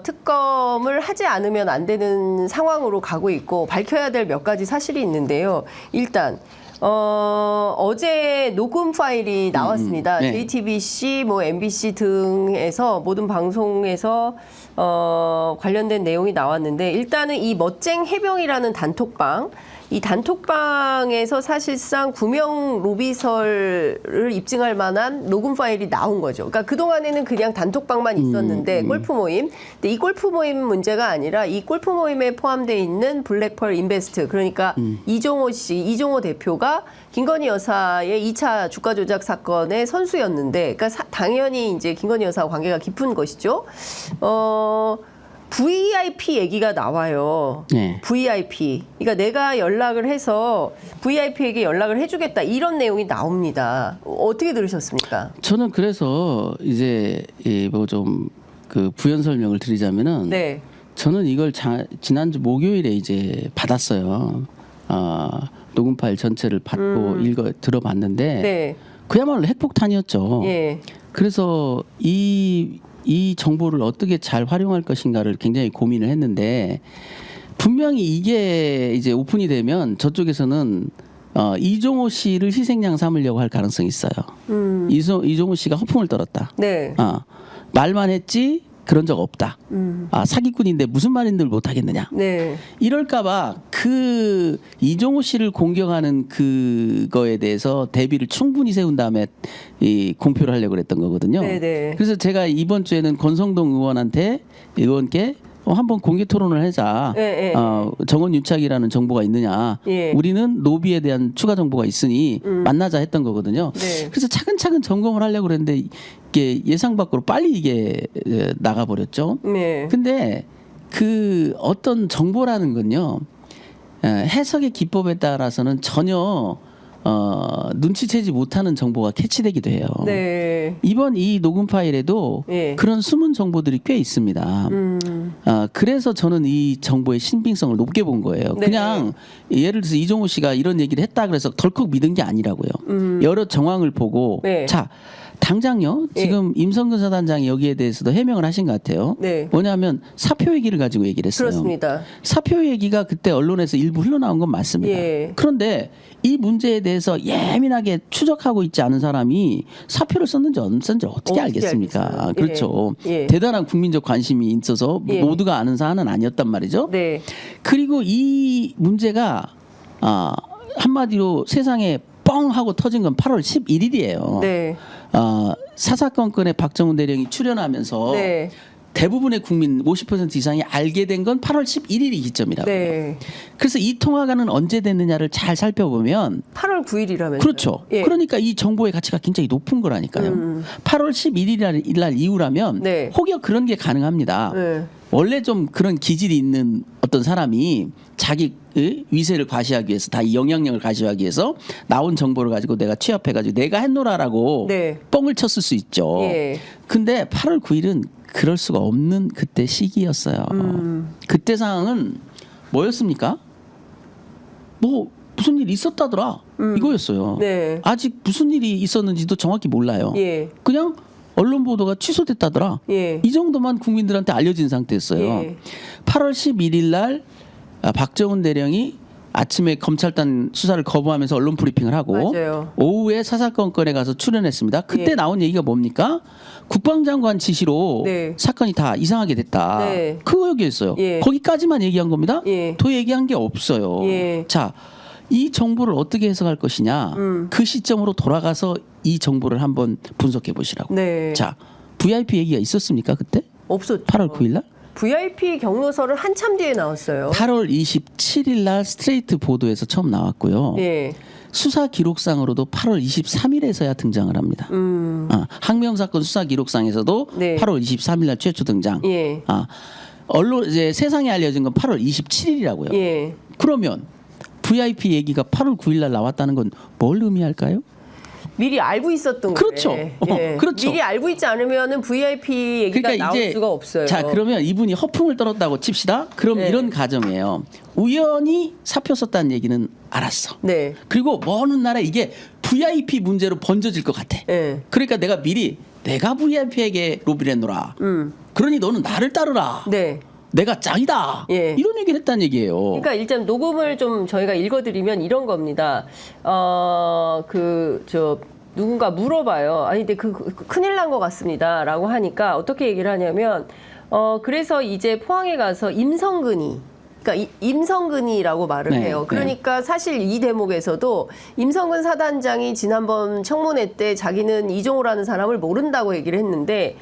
특검을 하지 않으면 안 되는 상황으로 가고 있고 밝혀야 될 몇 가지 사실이 있는데요. 일단 어제 녹음 파일이 나왔습니다. 네. JTBC, 뭐 MBC 등에서 모든 방송에서 관련된 내용이 나왔는데 일단은 이 멋쟁 해병이라는 단톡방, 이 단톡방에서 사실상 구명 로비설을 입증할 만한 녹음 파일이 나온 거죠. 그러니까 그동안에는 그냥 단톡방만 있었는데 골프 모임. 근데 이 골프 모임 문제가 아니라 이 골프 모임에 포함되어 있는 블랙펄 인베스트, 그러니까 이종호 대표가 김건희 여사의 2차 주가 조작 사건의 선수였는데, 그러니까 당연히 이제 김건희 여사와 관계가 깊은 것이죠. VIP 얘기가 나와요. 네. VIP. 그러니까 내가 연락을 해서 VIP에게 연락을 해주겠다, 이런 내용이 나옵니다. 어떻게 들으셨습니까? 저는 그래서 이제 뭐 좀 그 부연 설명을 드리자면은, 네. 저는 이걸 지난주 목요일에 이제 받았어요. 녹음 파일 전체를 받고 들어봤는데, 네. 그야말로 핵폭탄이었죠. 예. 그래서 이 정보를 어떻게 잘 활용할 것인가를 굉장히 고민을 했는데, 분명히 이게 이제 오픈이 되면 저쪽에서는 이종호 씨를 희생양 삼으려고 할 가능성이 있어요. 이종호 씨가 허풍을 떨었다. 네. 말만 했지 그런 적 없다. 사기꾼인데 무슨 말인들 못 하겠느냐. 네. 이럴까봐 그 이종호 씨를 공격하는 그거에 대해서 대비를 충분히 세운 다음에 이 공표를 하려고 그랬던 거거든요. 네네. 그래서 제가 이번 주에는 권성동 의원께 한번 공개 토론을 하자. 네, 네. 정원 유착이라는 정보가 있느냐. 예. 우리는 노비에 대한 추가 정보가 있으니 만나자 했던 거거든요. 네. 그래서 차근차근 점검을 하려고 그랬는데 이게 예상 밖으로 빨리 이게 나가버렸죠. 네. 근데 그 어떤 정보라는 건요, 해석의 기법에 따라서는 전혀 눈치채지 못하는 정보가 캐치되기도 해요. 네. 이번 이 녹음 파일에도 예. 그런 숨은 정보들이 꽤 있습니다. 그래서 저는 이 정보의 신빙성을 높게 본 거예요. 네. 그냥 예를 들어서 이종호 씨가 이런 얘기를 했다 그래서 덜컥 믿은 게 아니라고요. 여러 정황을 보고, 네. 자, 당장요, 지금 임성근 사단장이 여기에 대해서도 해명을 하신 것 같아요. 네. 뭐냐면 사표 얘기를 가지고 얘기를 했어요. 그렇습니다. 사표 얘기가 그때 언론에서 일부 흘러나온 건 맞습니다. 예. 그런데 이 문제에 대해서 예민하게 추적하고 있지 않은 사람이 사표를 썼는지 안 썼는지 어떻게 알겠습니까? 알겠어요? 그렇죠. 예. 대단한 국민적 관심이 있어서 예. 모두가 아는 사안은 아니었단 말이죠. 네. 그리고 이 문제가 한마디로 세상에 뻥 하고 터진 건 8월 11일이에요. 네. 사사건건에 박정훈 대령이 출연하면서 네. 대부분의 국민 50% 이상이 알게 된 건 8월 11일이 기점이라고. 네. 그래서 이 통화가는 언제 됐느냐를 잘 살펴보면 8월 9일이라면서요. 그렇죠. 예. 그러니까 이 정보의 가치가 굉장히 높은 거라니까요. 8월 11일 날 이후라면 네. 혹여 그런 게 가능합니다. 네. 원래 좀 그런 기질이 있는 어떤 사람이 자기 위세를 과시하기 위해서, 다 이 영향력을 과시하기 위해서 나온 정보를 가지고 내가 취합해가지고 내가 했노라라고 네. 뻥을 쳤을 수 있죠. 예. 근데 8월 9일은 그럴 수가 없는 그때 시기였어요. 그때 상황은 뭐였습니까? 뭐 무슨 일이 있었다더라, 이거였어요. 네. 아직 무슨 일이 있었는지도 정확히 몰라요. 예. 그냥 언론 보도가 취소됐다더라. 예. 이 정도만 국민들한테 알려진 상태였어요. 예. 8월 11일 날 박정훈 대령이 아침에 검찰단 수사를 거부하면서 언론 브리핑을 하고, 맞아요. 오후에 사사건건에 가서 출연했습니다. 그때 예. 나온 얘기가 뭡니까? 국방장관 지시로 네. 사건이 다 이상하게 됐다. 네. 그거 얘기했어요. 예. 거기까지만 얘기한 겁니다. 예. 더 얘기한 게 없어요. 예. 자, 이 정보를 어떻게 해석할 것이냐. 그 시점으로 돌아가서 이 정보를 한번 분석해 보시라고. 네. 자, VIP 얘기가 있었습니까 그때? 없었죠. 8월 9일 날? VIP 경로서를 한참 뒤에 나왔어요. 8월 27일 날 스트레이트 보도에서 처음 나왔고요. 예. 수사 기록상으로도 8월 23일에서야 등장을 합니다. 항명 사건 수사 기록상에서도 네. 8월 23일 날 최초 등장. 예. 언론 이제 세상에 알려진 건 8월 27일이라고요. 예. 그러면 VIP 얘기가 8월 9일 날 나왔다는 건 뭘 의미할까요? 미리 알고 있었던 거예요. 그렇죠. 그렇죠. 미리 알고 있지 않으면은 VIP 얘기가 나올 수가 없어요. 자, 그러면 이분이 허풍을 떨었다고 칩시다. 그럼 네. 이런 가정이에요. 우연히 사표 썼다는 얘기는 알았어. 네. 그리고 먼 훗날에 이게 VIP 문제로 번져질 것 같아. 네. 그러니까 내가 미리 내가 VIP에게 로비를 했노라. 그러니 너는 나를 따르라. 네. 내가 짱이다. 예. 이런 얘기를 했다는 얘기예요. 그러니까 일단 녹음을 좀 저희가 읽어드리면 이런 겁니다. 누군가 물어봐요. 아니, 근데 큰일 난 것 같습니다라고 하니까 어떻게 얘기를 하냐면, 그래서 이제 포항에 가서 임성근이, 그러니까 임성근이라고 말을 네, 해요. 네. 그러니까 사실 이 대목에서도 임성근 사단장이 지난번 청문회 때 자기는 이종호라는 사람을 모른다고 얘기를 했는데,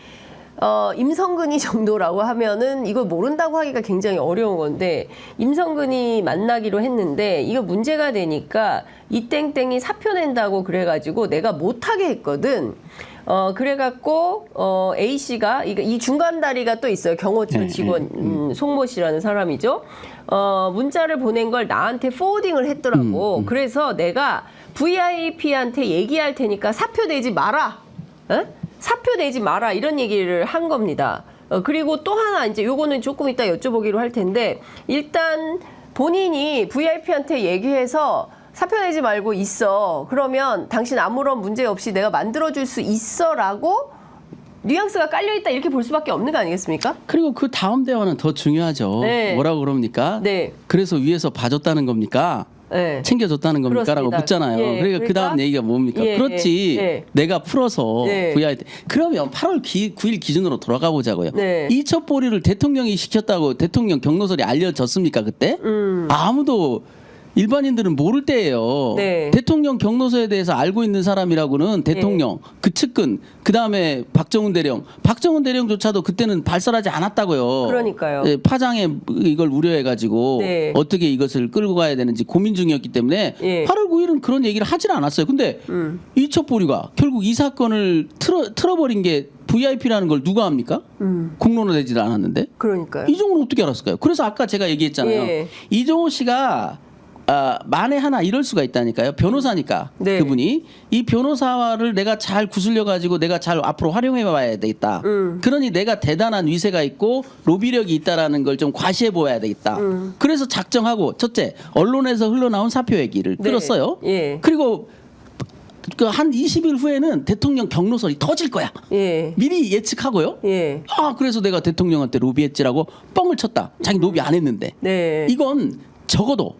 임성근이 정도라고 하면은 이걸 모른다고 하기가 굉장히 어려운 건데, 임성근이 만나기로 했는데 이거 문제가 되니까 이 땡땡이 사표 낸다고 그래가지고 내가 못하게 했거든. 그래갖고 A 씨가 이 중간 다리가 또 있어요. 경호처 직원 송모 씨라는 사람이죠. 문자를 보낸 걸 나한테 포워딩을 했더라고. 그래서 내가 VIP한테 얘기할 테니까 사표 내지 마라. 에? 사표 내지 마라 이런 얘기를 한 겁니다. 그리고 또 하나 이제 요거는 조금 이따 여쭤보기로 할 텐데 일단 본인이 VIP한테 얘기해서 사표 내지 말고 있어. 그러면 당신 아무런 문제 없이 내가 만들어줄 수 있어라고 뉘앙스가 깔려있다 이렇게 볼 수밖에 없는 거 아니겠습니까? 그리고 그 다음 대화는 더 중요하죠. 네. 뭐라고 그럽니까? 네. 그래서 위에서 봐줬다는 겁니까? 네. 챙겨줬다는 겁니까? 라고 그렇습니다. 묻잖아요. 예, 그러니까 그 다음 얘기가 뭡니까? 예, 그렇지. 예. 내가 풀어서 예. VIP. 그러면 8월 9일 기준으로 돌아가 보자고요. 네. 이첩보리를 대통령이 시켰다고 대통령 경로설이 알려졌습니까? 그때? 아무도 일반인들은 모를 때예요. 네. 대통령 경로서에 대해서 알고 있는 사람이라고는 대통령, 그 측근, 그 다음에 박정훈 대령조차도 그때는 발설하지 않았다고요. 그러니까요. 예, 파장에 이걸 우려해가지고 네. 어떻게 이것을 끌고 가야 되는지 고민 중이었기 때문에 예. 8월 9일은 그런 얘기를 하질 않았어요. 근데 이첩보리가 결국 이 사건을 틀어버린 게 VIP라는 걸 누가 합니까? 공론화되지도 않았는데. 그러니까요. 이종호는 어떻게 알았을까요? 그래서 아까 제가 얘기했잖아요. 예. 이종호 씨가 만에 하나 이럴 수가 있다니까요. 변호사니까 네. 그분이 이 변호사를 내가 잘 구슬려 가지고 내가 잘 앞으로 활용해 봐야 되겠다. 그러니 내가 대단한 위세가 있고 로비력이 있다라는 걸 좀 과시해 보아야 되겠다. 그래서 작정하고 첫째 언론에서 흘러나온 사표 얘기를 네. 끌었어요. 예. 그리고 그 한 20일 후에는 대통령 경로설이 터질 거야. 예. 미리 예측하고요. 예. 그래서 내가 대통령한테 로비했지라고 뻥을 쳤다. 자기 로비 안 했는데. 네. 이건 적어도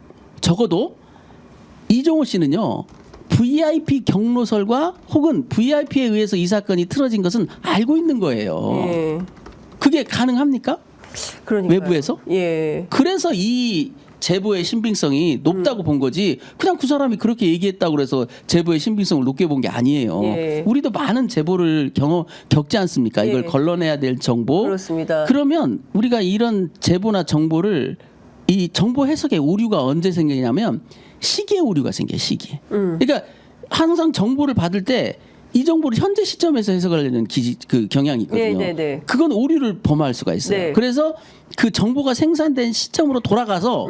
이종호 씨는요. VIP 경로설과 혹은 VIP에 의해서 이 사건이 틀어진 것은 알고 있는 거예요. 예. 그게 가능합니까? 그러니까요. 외부에서? 예. 그래서 이 제보의 신빙성이 높다고 본 거지. 그냥 그 사람이 그렇게 얘기했다고 그래서 제보의 신빙성을 높게 본 게 아니에요. 예. 우리도 많은 제보를 겪지 않습니까? 이걸 예. 걸러내야 될 정보. 그렇습니다. 그러면 우리가 이런 제보나 정보를 이 정보 해석의 오류가 언제 생기냐면 시기의 오류가 생겨요. 시기에. 그러니까 항상 정보를 받을 때 이 정보를 현재 시점에서 해석하려는 그 경향이 있거든요. 네. 그건 오류를 범할 수가 있어요. 네. 그래서 그 정보가 생산된 시점으로 돌아가서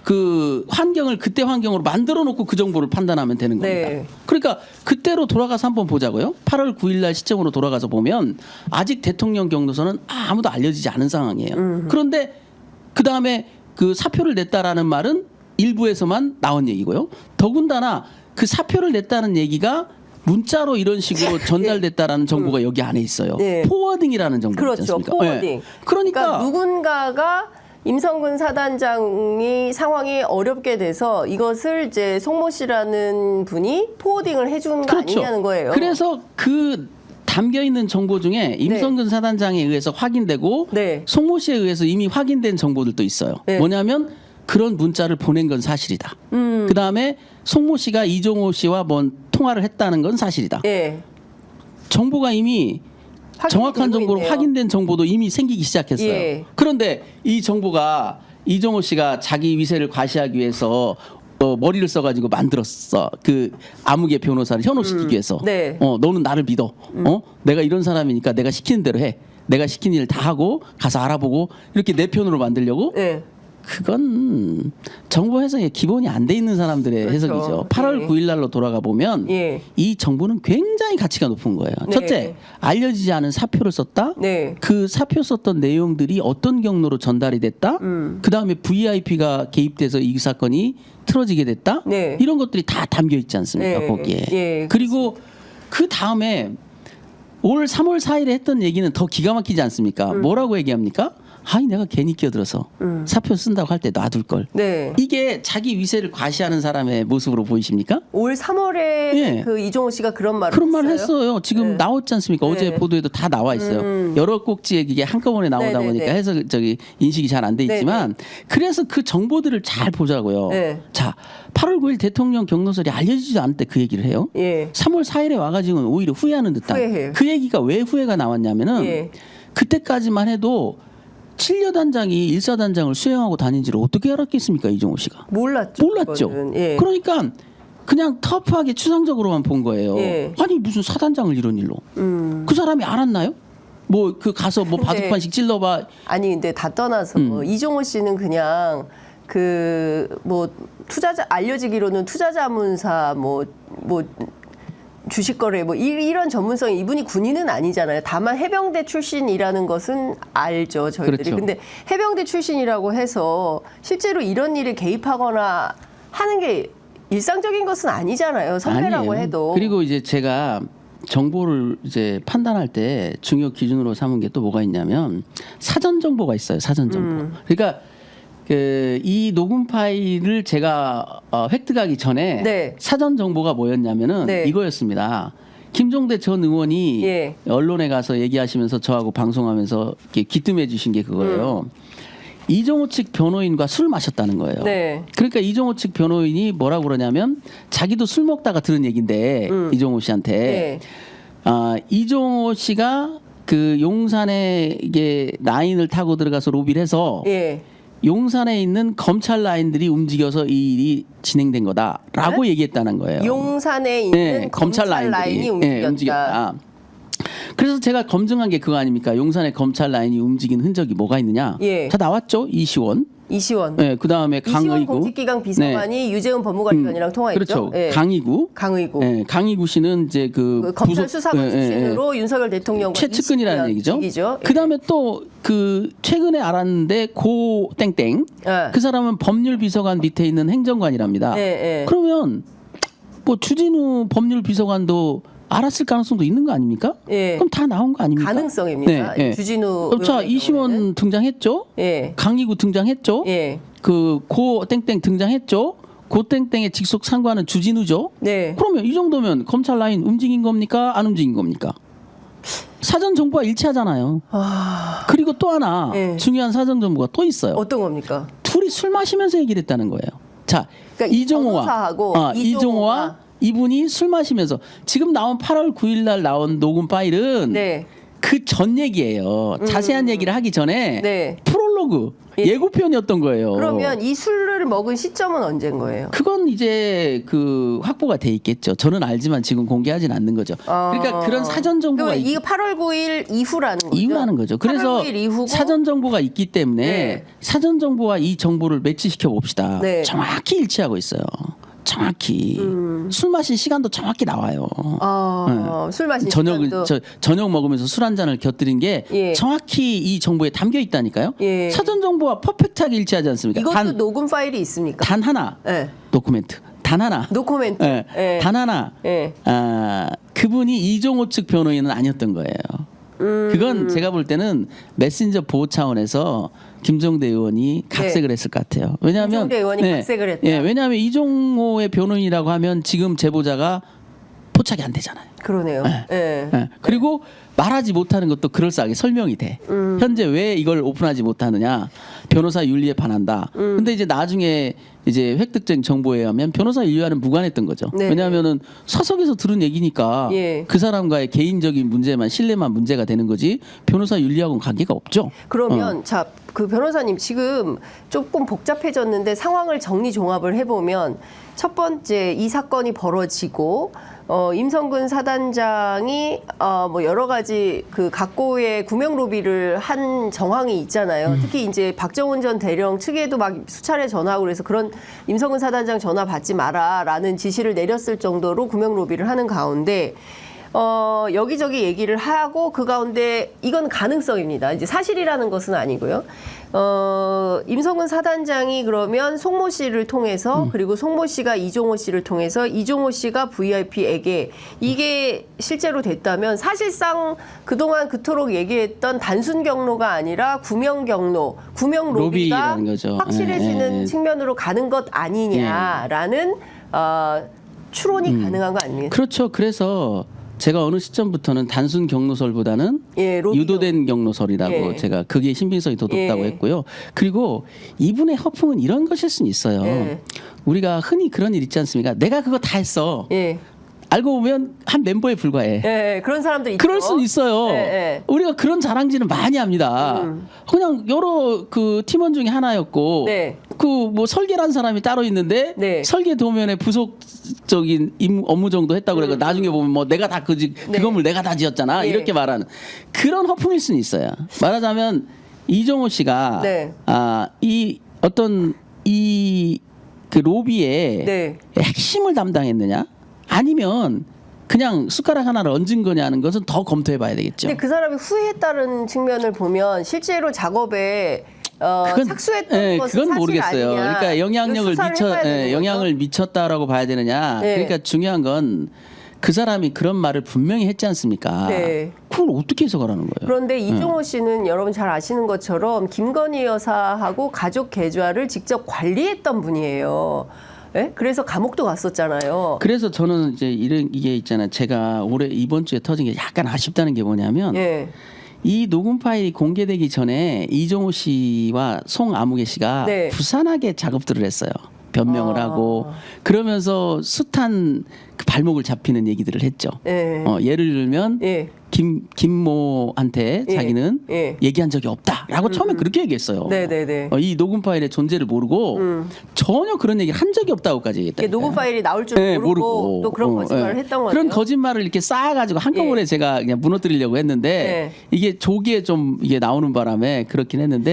그 환경을 그때 환경으로 만들어 놓고 그 정보를 판단하면 되는 겁니다. 네. 그러니까 그때로 돌아가서 한번 보자고요. 8월 9일 날 시점으로 돌아가서 보면 아직 대통령 경로서는 아무도 알려지지 않은 상황이에요. 그런데 그다음에 그 사표를 냈다라는 말은 일부에서만 나온 얘기고요. 더군다나 그 사표를 냈다는 얘기가 문자로 이런 식으로 전달됐다라는 정보가 여기 안에 있어요. 네. 포워딩이라는 정보 있지 그렇죠. 않습니까? 포워딩. 네. 그러니까 누군가가 임성근 사단장이 상황이 어렵게 돼서 이것을 이제 송모 씨라는 분이 포워딩을 해준 거 그렇죠. 아니냐는 거예요. 그래서 그 담겨 있는 정보 중에 임성근 사단장에 의해서 확인되고 네. 송모 씨에 의해서 이미 확인된 정보들도 있어요. 네. 뭐냐면 그런 문자를 보낸 건 사실이다. 그다음에 송모 씨가 이종호 씨와 통화를 했다는 건 사실이다. 예. 정보가 이미 정확한 되고 정보로 있네요. 확인된 정보도 이미 생기기 시작했어요. 예. 그런데 이 정보가 이종호 씨가 자기 위세를 과시하기 위해서 머리를 써가지고 만들었어. 그 암흑의 변호사를 현혹시키기 위해서. 네. 너는 나를 믿어. 내가 이런 사람이니까 내가 시키는 대로 해. 내가 시킨 일 다 하고 가서 알아보고 이렇게 내 편으로 만들려고. 예. 그건 정보 해석에 기본이 안 돼 있는 사람들의 그렇죠. 해석이죠. 8월 예. 9일 날로 돌아가 보면 예. 이 정보는 굉장히 가치가 높은 거예요. 네. 첫째, 알려지지 않은 사표를 썼다. 네. 그 사표 썼던 내용들이 어떤 경로로 전달이 됐다. 그다음에 VIP가 개입돼서 이 사건이 틀어지게 됐다. 네. 이런 것들이 다 담겨 있지 않습니까? 네. 거기에. 예, 그리고 그 다음에 올 3월 4일에 했던 얘기는 더 기가 막히지 않습니까? 뭐라고 얘기합니까? 아니 내가 괜히 끼어들어서 사표 쓴다고 할 때 놔둘 걸. 네. 이게 자기 위세를 과시하는 사람의 모습으로 보이십니까? 올 3월에 예. 그 이종호 씨가 그런 말을 그런 말을 했어요? 했어요. 지금 네. 나왔지 않습니까? 어제 네. 보도에도 다 나와 있어요. 여러 꼭지에 이게 한꺼번에 나오다 네, 네, 보니까 네. 해서 저기 인식이 잘 안 돼 네, 있지만 그래서 그 정보들을 잘 보자고요. 네. 자, 8월 9일 대통령 경로설이 알려지지도 않을 때 그 얘기를 해요. 예. 3월 4일에 와가지고는 오히려 후회하는 듯한. 후회해요. 그 얘기가 왜 후회가 나왔냐면은 예. 그때까지만 해도 7여단장이 1사단장을 수행하고 다닌지를 어떻게 알았겠습니까, 이종호 씨가? 몰랐죠. 몰랐죠. 그거는. 예. 그러니까 그냥 터프하게 추상적으로만 본 거예요. 예. 아니 무슨 사단장을 이런 일로? 그 사람이 알았나요? 뭐 그 가서 뭐 근데- 바둑판씩 찔러봐. 아니 근데 다 떠나서 이종호 씨는 그냥 그 뭐 투자자 알려지기로는 투자자문사 뭐 주식거래 뭐 이런 전문성 이분이 군인은 아니잖아요. 다만 해병대 출신이라는 것은 알죠 저희들이. 그렇죠. 근데 해병대 출신이라고 해서 실제로 이런 일에 개입하거나 하는 게 일상적인 것은 아니잖아요. 선배라고 아니에요. 해도. 그리고 이제 제가 정보를 이제 판단할 때 중요 기준으로 삼은 게 또 뭐가 있냐면 사전 정보가 있어요. 사전 정보. 그러니까 이 녹음 파일을 제가 획득하기 전에 네. 사전 정보가 뭐였냐면은 네. 이거였습니다. 김종대 전 의원이 예. 언론에 가서 얘기하시면서 저하고 방송하면서 이렇게 기뜸해 주신 게 그거예요. 이종호 측 변호인과 술 마셨다는 거예요. 네. 그러니까 이종호 측 변호인이 뭐라고 그러냐면 자기도 술 먹다가 들은 얘기인데 이종호 씨한테 네. 이종호 씨가 그 용산에 이게 라인을 타고 들어가서 로비를 해서 예. 용산에 있는 검찰 라인들이 움직여서 이 일이 진행된 거다라고 얘기했다는 거예요. 용산에 있는 네, 검찰 라인이 움직였다. 움직였다. 그래서 제가 검증한 게 그거 아닙니까? 용산에 검찰 라인이 움직인 흔적이 뭐가 있느냐? 예. 다 나왔죠. 이시원. 이시원. 네, 그다음에 이시원 강의구. 공직기강 비서관이 유재훈 법무관리관이랑 통화했죠. 그렇죠. 예. 강의구. 강의구. 네, 강의구 씨는 이제 그 검찰 부속- 수사관 예, 예, 예. 출신으로 윤석열 대통령과 최측근이라는 20년 얘기죠. 직이죠. 예. 그다음에 또 그 최근에 알았는데 고 땡땡 예. 그 사람은 법률 비서관 밑에 있는 행정관이랍니다. 예, 예. 그러면 뭐 주진우 법률 비서관도 알았을 가능성도 있는 거 아닙니까? 예. 그럼 다 나온 거 아닙니까? 가능성입니다. 주진우 그럼 자 의원의 이시원 경우에는. 등장했죠. 예. 강희구 등장했죠. 예. 그 고 땡땡 등장했죠. 고 땡땡의 직속 상관은 주진우죠. 네. 그러면 이 정도면 검찰 라인 움직인 겁니까? 안 움직인 겁니까? 사전 정보가 일치하잖아요. 그리고 또 하나 예. 중요한 사전 정보가 또 있어요. 어떤 겁니까? 둘이 술 마시면서 얘기를 했다는 거예요. 자, 그러니까 이종호와 변호사하고 이종호와 이분이 술 마시면서 지금 나온 8월 9일 날 나온 녹음 파일은 네. 그 전 얘기예요. 자세한 얘기를 하기 전에 네. 프롤로그 예. 예고편이었던 거예요. 그러면 이 술을 먹은 시점은 언제인 거예요? 그건 이제 그 확보가 돼 있겠죠. 저는 알지만 지금 공개하진 않는 거죠. 그러니까 그런 사전 정보가 그러면 이거 8월 9일 이후라는 거죠? 이후라는 거죠. 그래서 8월 9일 이후고 사전 정보가 있기 때문에 네. 사전 정보와 이 정보를 매치시켜 봅시다. 네. 정확히 일치하고 있어요. 정확히 술 마신 시간도 정확히 나와요. 술 마신 저녁을 시간도. 저녁 먹으면서 술 한 잔을 곁들인 게 예. 정확히 이 정보에 담겨 있다니까요. 예. 사전 정보와 퍼펙트하게 일치하지 않습니까? 이것도 녹음 파일이 있습니까? 단 하나 예. 도쿠멘트 단 하나 노코멘트. 예. 예. 단 하나 예. 그분이 이종호 측 변호인은 아니었던 거예요. 그건 제가 볼 때는 메신저 보호 차원에서 김종대 의원이 각색을 했을 것 같아요. 왜냐하면 김종대 의원이 각색을 했다. 예, 왜냐하면 이종호의 변호인이라고 하면 지금 제보자가 포착이 안 되잖아요. 그러네요. 예. 예. 그리고 말하지 못하는 것도 그럴싸하게 설명이 돼. 현재 왜 이걸 오픈하지 못하느냐? 변호사 윤리에 반한다. 근데 이제 나중에 이제 획득된 정보에 의하면 변호사 윤리와는 무관했던 거죠. 네. 왜냐하면은 사석에서 들은 얘기니까 예. 그 사람과의 개인적인 문제만 신뢰만 문제가 되는 거지 변호사 윤리하고는 관계가 없죠. 그러면 자, 그 변호사님 지금 조금 복잡해졌는데 상황을 정리 종합을 해보면 첫 번째 이 사건이 벌어지고 임성근 사단장이 뭐 여러 가지 그 각고의 구명 로비를 한 정황이 있잖아요. 특히 이제 박정훈 전 대령 측에도 막 수차례 전화하고 그래서 그런 임성근 사단장 전화 받지 마라라는 지시를 내렸을 정도로 구명 로비를 하는 가운데 여기저기 얘기를 하고 그 가운데 이건 가능성입니다. 이제 사실이라는 것은 아니고요. 임성근 사단장이 그러면 송모 씨를 통해서 그리고 송모 씨가 이종호 씨를 통해서 이종호 씨가 VIP에게 이게 실제로 됐다면 사실상 그동안 그토록 얘기했던 단순 경로가 아니라 구명 경로, 구명 로비가 로비라는 거죠. 확실해지는 측면으로 가는 것 아니냐라는 추론이 가능한 거 아닙니까? 그렇죠. 그래서 제가 어느 시점부터는 단순 경로설보다는 로비 유도된 경로설이라고 제가 그게 신빙성이 더 높다고 했고요. 그리고 이분의 허풍은 이런 것일 수는 있어요. 우리가 흔히 그런 일 있지 않습니까? 내가 그거 다 했어. 알고 보면 한 멤버에 불과해. 그런 사람들 있죠. 그럴 수는 있어요. 우리가 그런 자랑질은 많이 합니다. 그냥 여러 그 팀원 중에 하나였고 그 뭐 설계라는 사람이 따로 있는데 설계 도면에 부속적인 업무 정도 했다고 그래서 나중에 보면 뭐 내가 다 그 건물 내가 다 지었잖아. 이렇게 말하는 그런 허풍일 수는 있어요. 말하자면 이종호 씨가 이 어떤 이 그 로비의 핵심을 담당했느냐? 아니면 그냥 숟가락 하나를 얹은 거냐는 것은 더 검토해 봐야 되겠죠. 근데 그 사람이 후회했다는 측면을 보면 실제로 작업에 착수했던 것은 그건 사실 모르겠어요. 아니냐. 그러니까 영향을 미쳤다라고 봐야 되느냐. 그러니까 중요한 건 그 사람이 그런 말을 분명히 했지 않습니까? 그걸 어떻게 해석하라는 거예요? 그런데 이종호 씨는 여러분 잘 아시는 것처럼 김건희 여사하고 가족 계좌를 직접 관리했던 분이에요. 그래서 감옥도 갔었잖아요. 그래서 저는 이제 이게 있잖아요. 제가 올해 이번 주에 터진 게 약간 아쉽다는 게 뭐냐면 이 녹음 파일이 공개되기 전에 이종호 씨와 송아무개 씨가 부산하게 작업들을 했어요. 변명을 하고 그러면서 숱한 그 발목을 잡히는 얘기들을 했죠. 예를 들면 김모한테 자기는 얘기한 적이 없다라고 처음에 그렇게 얘기했어요. 이 녹음 파일의 존재를 모르고 전혀 그런 얘기를 한 적이 없다고까지 얘기했다. 녹음 파일이 나올 줄 모르고 또 그런 거짓말을 했던 거예요. 그런 거짓말을 이렇게 쌓아가지고 한꺼번에 제가 그냥 무너뜨리려고 했는데 이게 조기에 좀 이게 나오는 바람에 그렇긴 했는데.